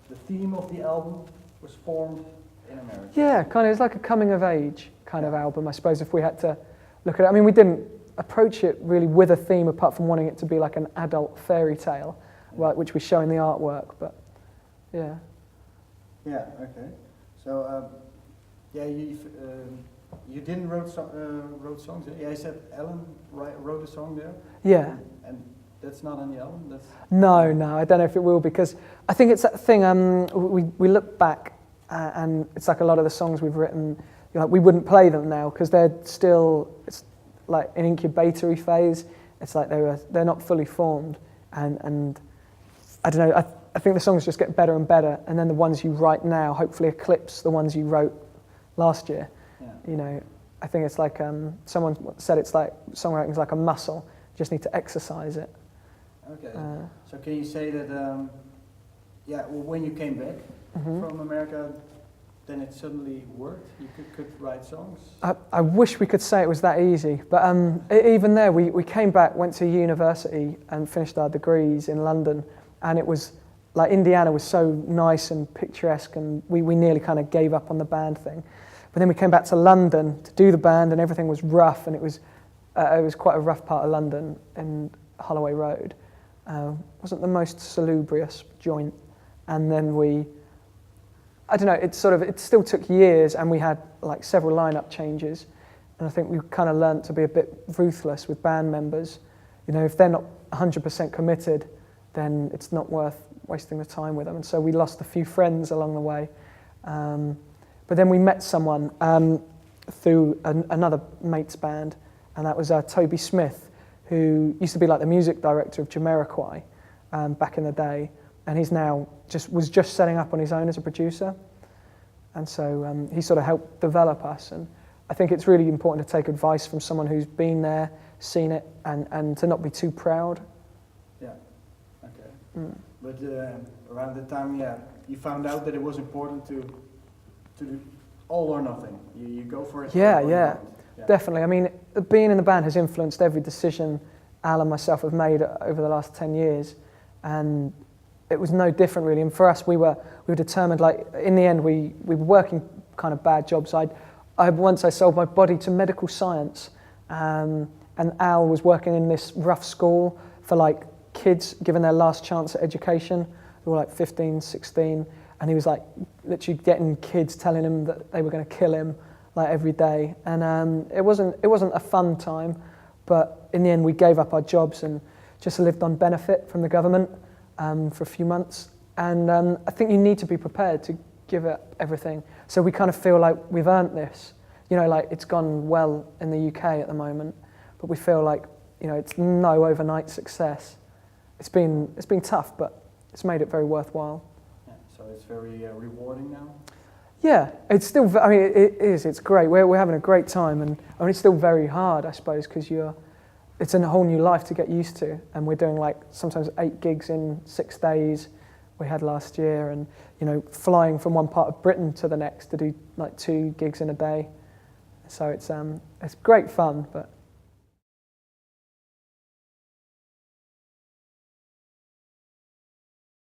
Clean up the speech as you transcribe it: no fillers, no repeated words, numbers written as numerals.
the theme of the album was formed in America. Yeah, kind of. It's like a coming of age kind of album, I suppose. If we had to look at it, I mean, we didn't approach it really with a theme apart from wanting it to be like an adult fairy tale, right, which we show in the artwork. But yeah. Yeah. Okay. So yeah, you didn't wrote songs. Yeah, I said Alan wrote a song there. Yeah. And that's not on the album. That's No, I don't know if it will, because I think it's that thing. We look back and it's like a lot of the songs we've written. You know, we wouldn't play them now because they're still, it's like an incubatory phase. It's like they're not fully formed, and I don't know. I think the songs just get better and better, and then the ones you write now hopefully eclipse the ones you wrote last year. Yeah. You know, I think it's like someone said it's like songwriting is like a muscle. You just need to exercise it. Okay. So can you say that? Yeah. Well, when you came back from America, then it suddenly worked? You could write songs? I wish we could say it was that easy, but even there, we came back, went to university and finished our degrees in London, and it was like Indiana was so nice and picturesque, and we nearly kind of gave up on the band thing. But then we came back to London to do the band, and everything was rough, and it was quite a rough part of London in Holloway Road. Wasn't the most salubrious joint, and then I don't know, it still took years, and we had like several lineup changes, and I think we kind of learnt to be a bit ruthless with band members. You know, if they're not 100% committed, then it's not worth wasting the time with them, and so we lost a few friends along the way. But then we met someone through another mate's band, and that was Toby Smith, who used to be like the music director of Jamiroquai back in the day, and he's now was just setting up on his own as a producer, and so he sort of helped develop us. And I think it's really important to take advice from someone who's been there, seen it, and to not be too proud. Yeah. Okay. But around the time, you found out that it was important to do all or nothing. You go for it. Yeah, definitely. I mean, being in the band has influenced every decision Al and myself have made over the last 10 years, and it was no different really. And for us, we were determined. Like in the end, we were working kind of bad jobs. I sold my body to medical science, and Al was working in this rough school for like kids given their last chance at education. They were like 15, 16, and he was like literally getting kids telling him that they were going to kill him like every day. And it wasn't a fun time, but in the end we gave up our jobs and just lived on benefit from the government for a few months. And I think you need to be prepared to give it everything. So we kind of feel like we've earned this. You know, like it's gone well in the UK at the moment, but we feel like, you know, it's no overnight success. It's been tough, but it's made it very worthwhile. Yeah, so it's very rewarding now? Yeah, it's still, I mean, it is, it's great. We're having a great time, and I mean, it's still very hard, I suppose, because it's a whole new life to get used to, and we're doing like sometimes 8 gigs in 6 days we had last year, and, you know, flying from one part of Britain to the next to do like 2 gigs in a day. So it's great fun, but